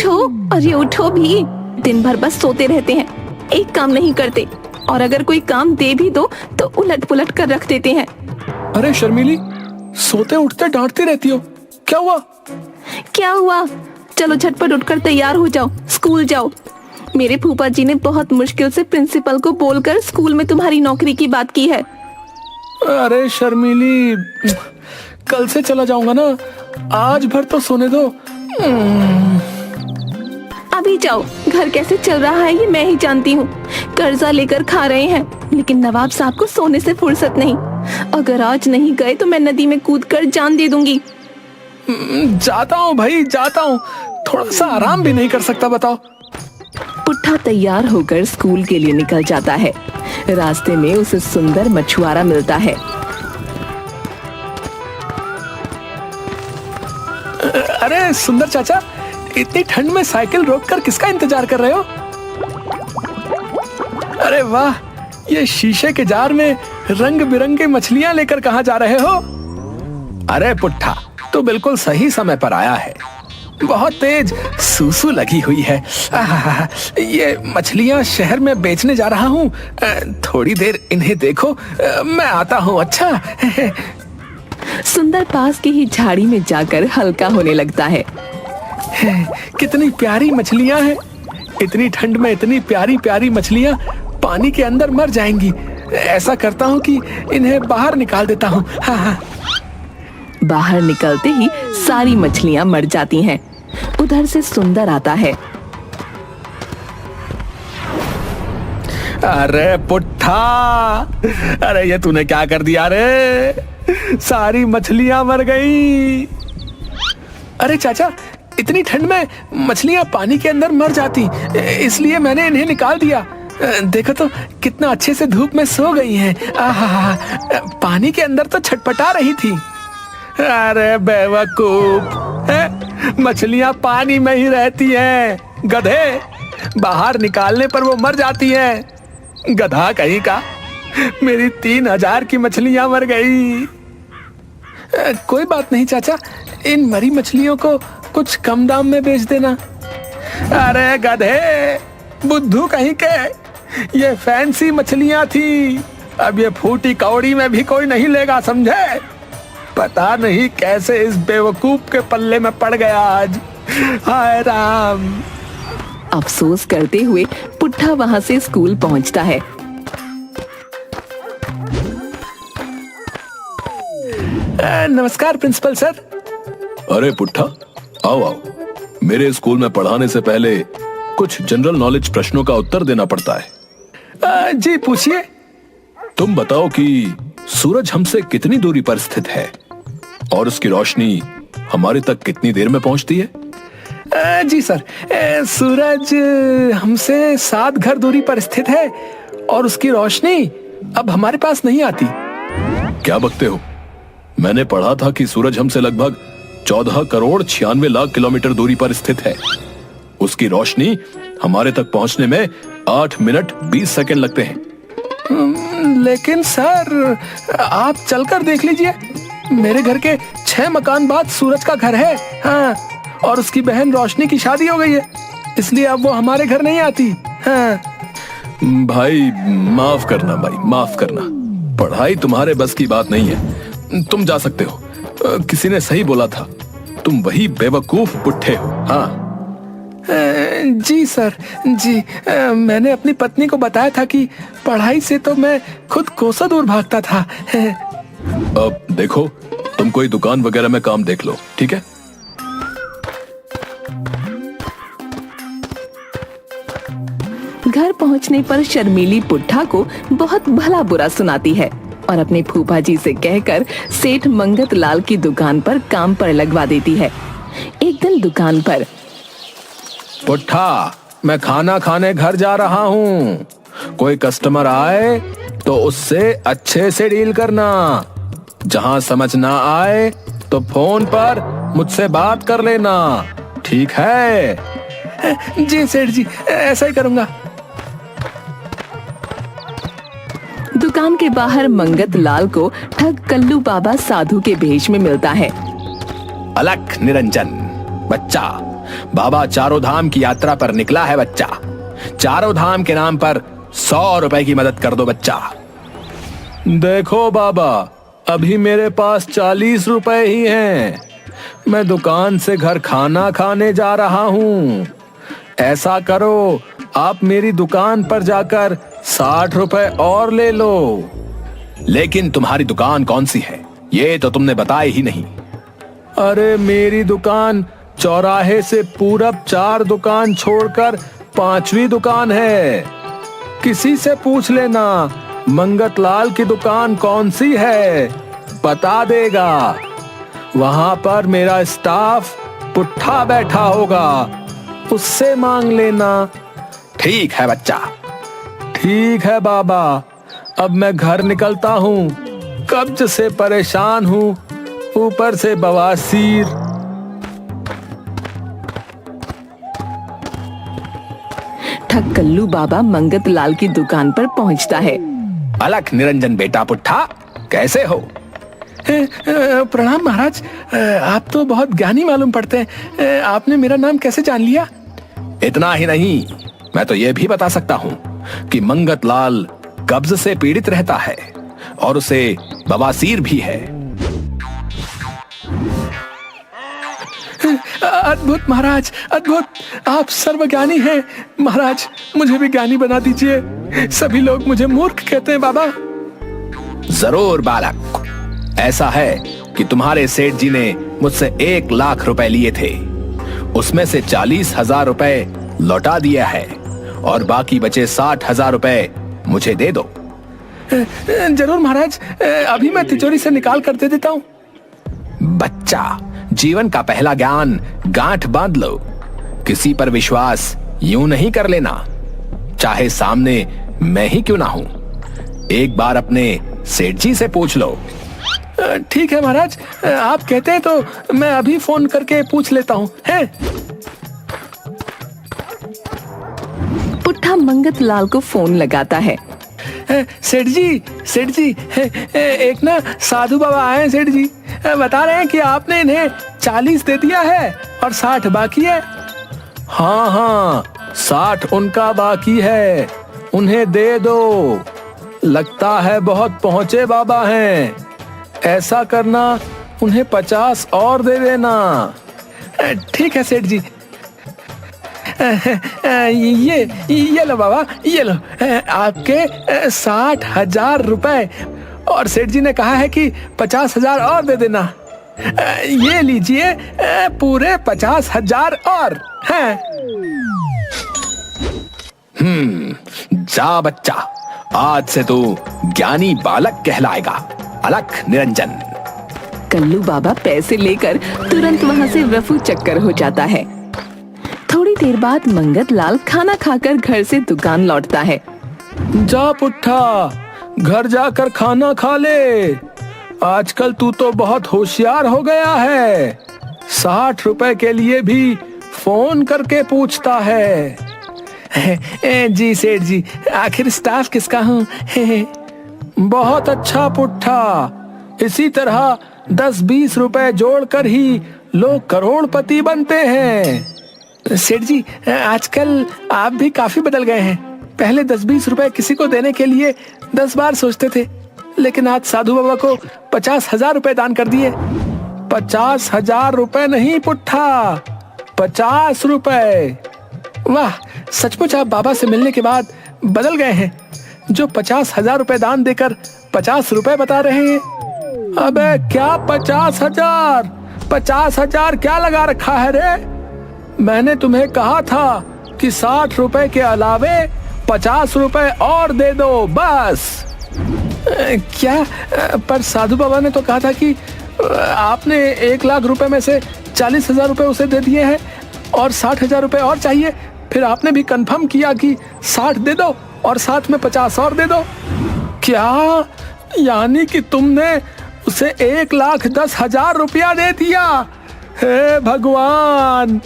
उठो, अरे उठो भी। दिन भर बस सोते रहते हैं, एक काम नहीं करते, और अगर कोई काम दे भी दो तो उलट पुलट कर रख देते हैं। अरे शर्मीली, सोते उठते डांटती रहती हो, क्या हुआ? क्या हुआ? चलो झटपट उठकर तैयार हो जाओ, स्कूल जाओ। मेरे फूफा जी ने बहुत मुश्किल से प्रिंसिपल को बोलकर स्कूल में तुम्हारी नौकरी की बात की है। अरे शर्मीली, कल से चला जाऊंगा ना, आज भर तो सोने दो। अभी जाओ, घर कैसे चल रहा है ये मैं ही जानती हूँ। कर्जा लेकर खा रहे हैं, लेकिन नवाब साहब को सोने से फुर्सत नहीं। अगर आज नहीं गए तो मैं नदी में कूदकर जान दे दूंगी। जाता हूँ भाई, जाता हूँ, थोड़ा सा आराम भी नहीं कर सकता, बताओ। पुट्ठा तैयार होकर स्कूल के लिए निकल जाता है। रास्ते में उसे सुंदर मछुआरा मिलता है। अरे सुंदर चाचा, इतनी ठंड में साइकिल रोककर किसका इंतजार कर रहे हो? अरे वाह, ये शीशे के जार में रंग बिरंगी मछलियां लेकर कहाँ जा रहे हो? अरे पुट्ठा, तू बिल्कुल सही समय पर आया है। बहुत तेज सूसू लगी हुई है। ये मछलियां शहर में बेचने जा रहा हूँ, थोड़ी देर इन्हें देखो, मैं आता हूँ। अच्छा। सुंदर पास की ही झाड़ी में जाकर हल्का होने लगता है। कितनी प्यारी मछलियां हैं। इतनी ठंड में इतनी प्यारी प्यारी मछलियां पानी के अंदर मर जाएंगी। ऐसा करता हूँ कि इन्हें बाहर निकाल देता हूँ। हाँ। बाहर निकलते ही सारी मछलियां मर जाती हैं। उधर से सुंदर आता है। अरे पुट्ठा, अरे ये तूने क्या कर दिया रे? सारी मछलियां मर गई। अरे चाचा, इतनी ठंड में मछलियां पानी के अंदर मर जाती, इसलिए मैंने इन्हें निकाल दिया। देखो तो कितना अच्छे से धूप में सो गई हैं। आहा, पानी के अंदर तो छटपटा रही थी। अरे बेवकूफ, मछलियां पानी में ही रहती हैं, गधे। बाहर निकालने पर वो मर जाती हैं। गधा कहीं का, मेरी 3000 की मछलियां मर गई। कोई बात नहीं चाचा, इन मरी मछलियों को कुछ कम दाम में बेच देना। अरे गधे, बुद्धू कहीं के, ये फैंसी मछलियां थी, अब ये फूटी कौड़ी में भी कोई नहीं लेगा, समझे? पता नहीं कैसे इस बेवकूफ के पल्ले में पड़ गया आज। हाय राम। अफसोस करते हुए पुट्ठा वहां से स्कूल पहुंचता है। नमस्कार प्रिंसिपल सर। अरे पुट्ठा, आओ आओ। मेरे स्कूल में पढ़ाने से पहले कुछ जनरल नॉलेज प्रश्नों का उत्तर देना पड़ता है। जी पूछिए। तुम बताओ कि सूरज हमसे कितनी दूरी पर स्थित है और उसकी रोशनी हमारे तक कितनी देर में पहुंचती है? जी सर, सूरज हमसे 7 घर दूरी पर स्थित है और उसकी रोशनी अब हमारे पास नहीं आती। क्या बकते हो? मैंने पढ़ा था कि सूरज हमसे लगभग 14 करोड़ 96 लाख किलोमीटर दूरी पर स्थित है। उसकी रोशनी हमारे तक पहुंचने में 8 मिनट 20 सेकंड लगते हैं। लेकिन सर, आप चलकर देख लीजिए, मेरे घर के 6 मकान बाद सूरज का घर है। हाँ, और उसकी बहन रोशनी की शादी हो गई है, इसलिए अब वो हमारे घर नहीं आती। हाँ। भाई माफ करना, भाई माफ करना, पढ़ाई तुम्हारे बस की बात नहीं है। तुम जा सकते हो। किसी ने सही बोला था, तुम वही बेवकूफ पुट्ठे हो। हाँ। जी सर, जी। मैंने अपनी पत्नी को बताया था कि पढ़ाई से तो मैं खुद कोसों दूर भागता था। अब देखो, तुम कोई दुकान वगैरह में काम देख लो, ठीक है? घर पहुंचने पर शर्मीली पुट्ठा को बहुत भला बुरा सुनाती है और अपने फूफा जी से कहकर सेठ मंगत लाल की दुकान पर काम पर लगवा देती है। एक दिन दुकान पर, पुट्ठा, मैं खाना खाने घर जा रहा हूँ, कोई कस्टमर आए तो उससे अच्छे से डील करना। जहाँ समझ ना आए तो फोन पर मुझसे बात कर लेना, ठीक है? जी सेठ जी, ऐसा ही करूँगा। दुकान के बाहर मंगत लाल को ठग कल्लू बाबा साधु के भेष में मिलता है। अलख निरंजन, बच्चा, बाबा चारों धाम की यात्रा पर निकला है बच्चा। चारों धाम के नाम पर 100 रुपए की मदद कर दो बच्चा। देखो बाबा, अभी मेरे पास 40 रुपए ही हैं। मैं दुकान से घर खाना खाने जा रहा हूँ। ऐसा करो, आप मेरी दुकान पर जाकर 60 रुपए और ले लो। लेकिन तुम्हारी दुकान कौन सी है, ये तो तुमने बताया ही नहीं। अरे मेरी दुकान चौराहे से पूरब 4 दुकान छोड़कर 5वीं दुकान है। किसी से पूछ लेना मंगत लाल की दुकान कौन सी है, बता देगा। वहां पर मेरा स्टाफ पुट्ठा बैठा होगा, उससे मांग लेना। ठीक है बच्चा। ठीक है बाबा, अब मैं घर निकलता हूँ। कब्ज से परेशान हूँ, ऊपर से बवासीर। ठग कल्लू बाबा मंगत लाल की दुकान पर पहुंचता है। अलख निरंजन बेटा पुट्ठा, कैसे हो? प्रणाम महाराज, आप तो बहुत ज्ञानी मालूम पड़ते हैं। आपने मेरा नाम कैसे जान लिया? इतना ही नहीं, मैं तो यह भी बता सकता हूँ कि मंगत लाल कब्ज से पीड़ित रहता है और उसे बवासीर भी है। अद्भुत महाराज, अद्भुत। आप सर्वज्ञानी हैं। महाराज, मुझे भी ज्ञानी बना दीजिए। सभी लोग मुझे मूर्ख कहते हैं बाबा। जरूर बालक। ऐसा है कि तुम्हारे सेठ जी ने मुझसे 1 लाख रुपए लिए थे। उसमें से 40,000 रुपए लौटा दिया है और बाकी बचे 60,000 रुपए मुझे दे दो। जरूर महाराज, अभी मैं तिजोरी से निकाल कर दे देता हूँ। बच्चा, जीवन का पहला ज्ञान गांठ बांध लो। किसी पर विश्वास यूं नहीं कर लेना, चाहे सामने मैं ही क्यों ना हूं। एक बार अपने सेठ जी से पूछ लो। ठीक है महाराज, आप कहते हैं तो मैं अभी फोन करके पूछ लेता हूँ। पुट्ठा मंगत लाल को फोन लगाता है। सेठ जी, सेठ जी, एक ना साधु बाबा आए हैं सेठ जी। बता रहे हैं कि आपने इन्हें 40 दे दिया है और 60 बाकी है। हाँ हाँ, 60 उनका बाकी है, उन्हें दे दो। लगता है बहुत पहुंचे बाबा हैं। ऐसा करना, उन्हें 50 और दे देना। ठीक है सेठ जी। ये लो बाबा, ये लो आपके 60,000 रुपए। और सेठ जी ने कहा है कि 50,000 और दे देना। ये लीजिए पूरे 50,000 और हैं। जा बच्चा, आज से तू ज्ञानी बालक कहलाएगा। अलख निरंजन। कल्लू बाबा पैसे लेकर तुरंत वहाँ से रफू चक्कर हो जाता है। थोड़ी देर बाद मंगत लाल खाना खाकर घर से दुकान लौटता है। जा पुट्ठा, घर जाकर खाना खा ले। आजकल तू तो बहुत होशियार हो गया है। 60 रुपए के लिए भी फोन करके पूछता है। जी सेठ जी, आखिर स्टाफ किसका हूँ? बहुत अच्छा पुट्ठा। इसी तरह 10-20 रुपए जोड़कर ही लोग करोड़पति बनते हैं। सेठ जी, आजकल आप भी काफी बदल गए हैं। पहले 10-20 रुपए किसी को देने के लिए 10 बार सोचते थे, लेकिन आज साधु बाबा को 50,000 रुपए दान कर दिए। 50,000 रुपए नहीं पुट्ठा, 50 रुपए। वाह, सचमुच आप बाबा से मिलने के बाद बदल गए हैं। जो 50,000 रुपए दान देकर 50 रुपए बता रहे हैं। अबे क्या 50,000? 50,000 क्या लगा रखा है रे? मैंने तुम्हें कहा था कि 60 रुपए के अलावे 50 रुपए और दे दो बस। क्या? पर साधु बाबा ने तो कहा था कि आपने 1 लाख रुपए में से 40,000 रुपए उसे दे दिए हैं और 60,000 रुपए और चाहिए। फिर आपने भी कंफर्म किया कि 60 दे दो और साथ में 50 और दे दो। क्या? यानी कि तुमने उसे 1,10,000 रुपया दे दिया? हे भगवान,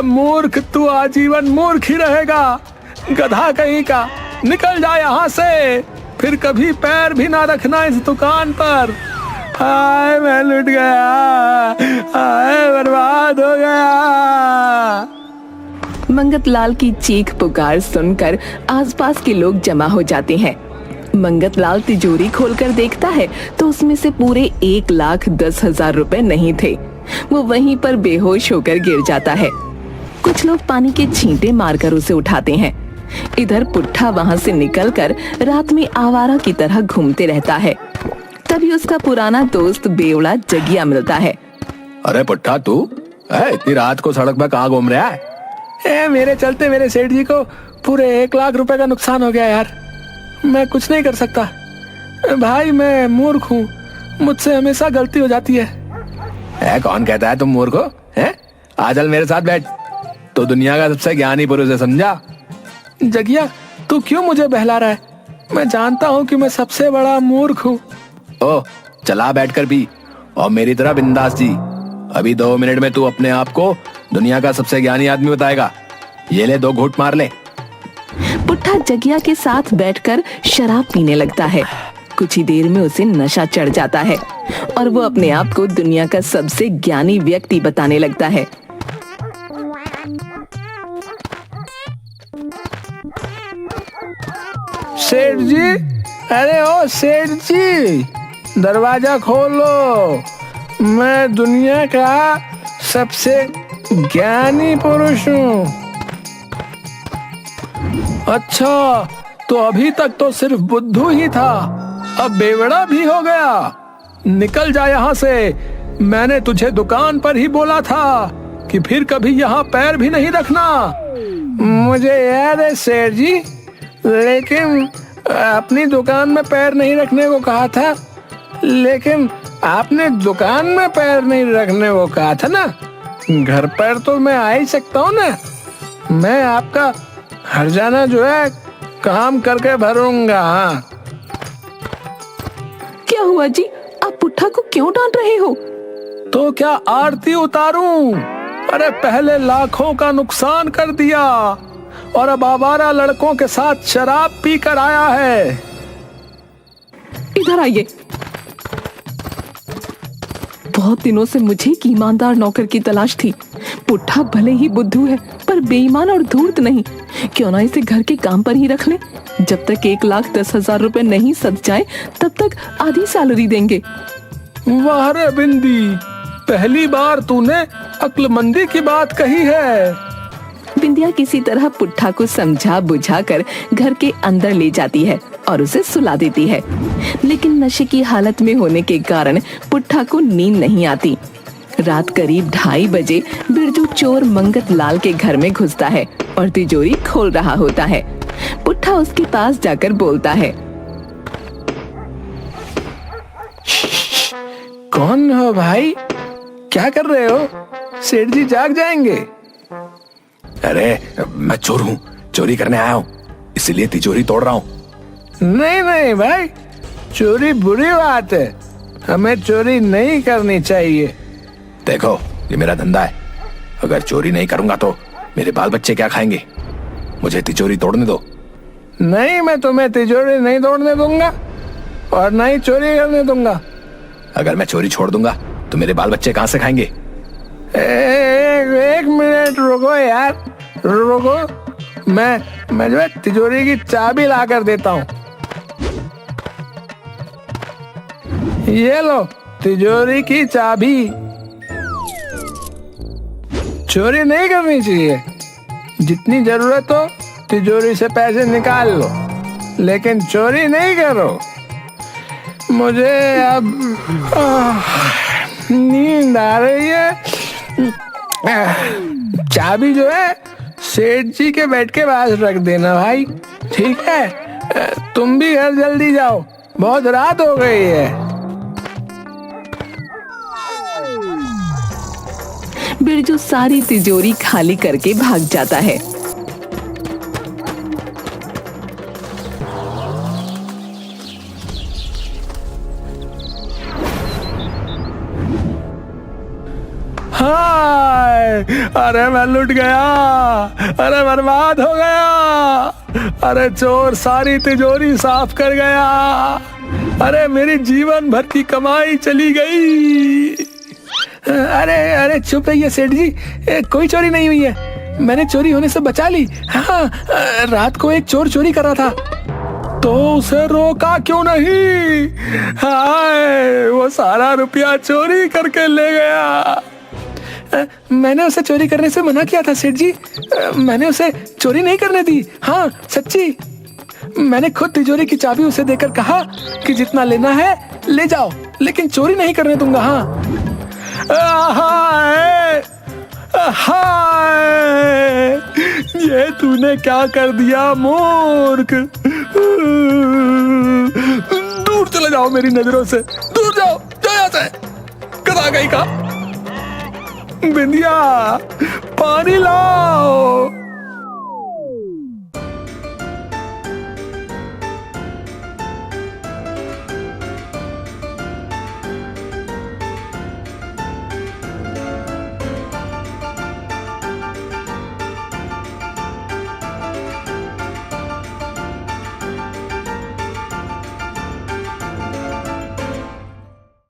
मूर्ख तू आजीवन मूर्ख ही रहेगा। गधा कहीं का, निकल जा यहाँ से। फिर कभी पैर भी ना रखना इस दुकान पर। हाय मैं लुट गया, हाय बर्बाद हो गया। मंगत लाल की चीख पुकार सुनकर आसपास के लोग जमा हो जाते हैं। मंगत लाल तिजोरी खोलकर देखता है तो उसमें से पूरे 1,10,000 रुपए नहीं थे। वो वहीं पर बेहोश होकर गिर जाता है। कुछ लोग पानी के छींटे मारकर उसे उठाते हैं। इधर पुट्ठा वहां से निकलकर रात में आवारा की तरह घूमते रहता है। तभी उसका पुराना दोस्त बेवड़ा जगिया मिलता है। अरे पुट्ठा, तू इतनी रात को सड़क पर कहाँ घूम रहा है? मेरे चलते मेरे सेठ जी को पूरे 1,00,000 रुपए का नुकसान हो गया यार। मैं कुछ नहीं कर सकता भाई, मैं मूर्ख हूँ, मुझसे हमेशा गलती हो जाती है। कौन कहता है तुम मूर्ख हो? आ चल मेरे साथ बैठ, तो दुनिया का सबसे ज्ञानी पुरुष है, समझा? जगिया, तू क्यों मुझे बहला रहा है? मैं जानता हूँ कि मैं सबसे बड़ा मूर्ख हूँ। ओ चला बैठ कर पी, और मेरी तरह बिंदास जी। अभी 2 मिनट में तू अपने आप को दुनिया का सबसे ज्ञानी आदमी बताएगा। ये ले 2 घूंट मार ले। पुट्ठा जगिया के साथ बैठकर शराब पीने लगता है। कुछ ही देर में उसे नशा चढ़ जाता है और वो अपने आप को दुनिया का सबसे ज्ञानी व्यक्ति बताने लगता है। सेठ जी, अरे ओ सेठ जी, दरवाजा खोलो, मैं दुनिया का सबसे ज्ञानी पुरुष हूँ। अच्छा, तो अभी तक तो सिर्फ बुद्धू ही था, अब बेवड़ा भी हो गया। निकल जा यहाँ से, मैंने तुझे दुकान पर ही बोला था कि फिर कभी यहाँ पैर भी नहीं रखना। मुझे याद है सेठ जी, लेकिन अपनी दुकान में पैर नहीं रखने को कहा था। लेकिन आपने दुकान में पैर नहीं रखने को कहा था ना, घर पर तो मैं आ ही सकता हूँ ना। मैं आपका हर्जाना जो है काम करके भरूंगा। क्या हुआ जी, आप पुट्ठा को क्यों डांट रहे हो? तो क्या आरती उतारूं? अरे पहले लाखों का नुकसान कर दिया और अब आवारा लड़कों के साथ शराब पी कर आया है। इधर आइए। बहुत दिनों से मुझे एक ईमानदार नौकर की तलाश थी। पुट्ठा भले ही बुद्धू है पर बेईमान और धूर्त नहीं। क्यों ना इसे घर के काम पर ही रख ले। जब तक 1,10,000 रुपए नहीं सध जाए तब तक आधी सैलरी देंगे। वाह रे बिंदी, पहली बार तूने अक्लमंदी की बात कही है। बिंदिया किसी तरह पुट्ठा को समझा बुझाकर घर के अंदर ले जाती है और उसे सुला देती है। लेकिन नशे की हालत में होने के कारण पुट्ठा को नींद नहीं आती। रात करीब 2:30 बजे बिरजू चोर मंगत लाल के घर में घुसता है और तिजोरी खोल रहा होता है। पुट्ठा उसके पास जाकर बोलता है, कौन हो भाई, क्या कर रहे हो? सेठ जी जाग जाएंगे। अरे मैं चोर हूँ, चोरी करने आया हूँ, इसीलिए तिजोरी तोड़ रहा हूँ। नहीं नहीं भाई, चोरी बुरी बात है, हमें चोरी नहीं करनी चाहिए। देखो ये मेरा धंधा है, अगर चोरी नहीं करूंगा तो मेरे बाल बच्चे क्या खाएंगे? मुझे तिजोरी तोड़ने दो। नहीं, मैं तुम्हें तिजोरी नहीं तोड़ने दूंगा और नहीं चोरी करने दूंगा। अगर मैं चोरी छोड़ दूंगा तो मेरे बाल बच्चे कहाँ से खाएंगे? एक मिनट रुको यार, रुको, मैं जो है तिजोरी की चाबी ला कर देता हूँ। ये लो तिजोरी की चाबी। चोरी नहीं करनी चाहिए, जितनी जरूरत हो तिजोरी से पैसे निकाल लो, लेकिन चोरी नहीं करो। मुझे अब नींद आ रही है। चाबी जो है सेठ जी के बेड के पास रख देना भाई, ठीक है? तुम भी घर जल्दी जाओ, बहुत रात हो गई है। बिरजू सारी तिजोरी खाली करके भाग जाता है। हाय, अरे मैं लुट गया, अरे बर्बाद हो गया, अरे चोर सारी तिजोरी साफ कर गया, अरे मेरी जीवन भर की कमाई चली गई। अरे अरे चुप रहिए सेठ जी, कोई चोरी नहीं हुई है, मैंने चोरी होने से बचा ली। हाँ, रात को एक चोर चोरी कर रहा था, तो उसे रोका क्यों नहीं? हाय, वो सारा रुपया चोरी करके ले गया। मैंने उसे चोरी करने से मना किया था सेठ जी। मैंने उसे चोरी नहीं करने दी। हाँ सच्ची, मैंने खुद तिजोरी की चाबी उसे देकर कहा कि जितना लेना है ले जाओ, लेकिन चोरी नहीं करने दूंगा। हाँ, हाय हाय, ये तूने क्या कर दिया मूर्ख। दूर चले जाओ मेरी नजरों से, दूर जाओ, जाओ यहाँ से, गधा गई का। बिंदिया, पानी लाओ।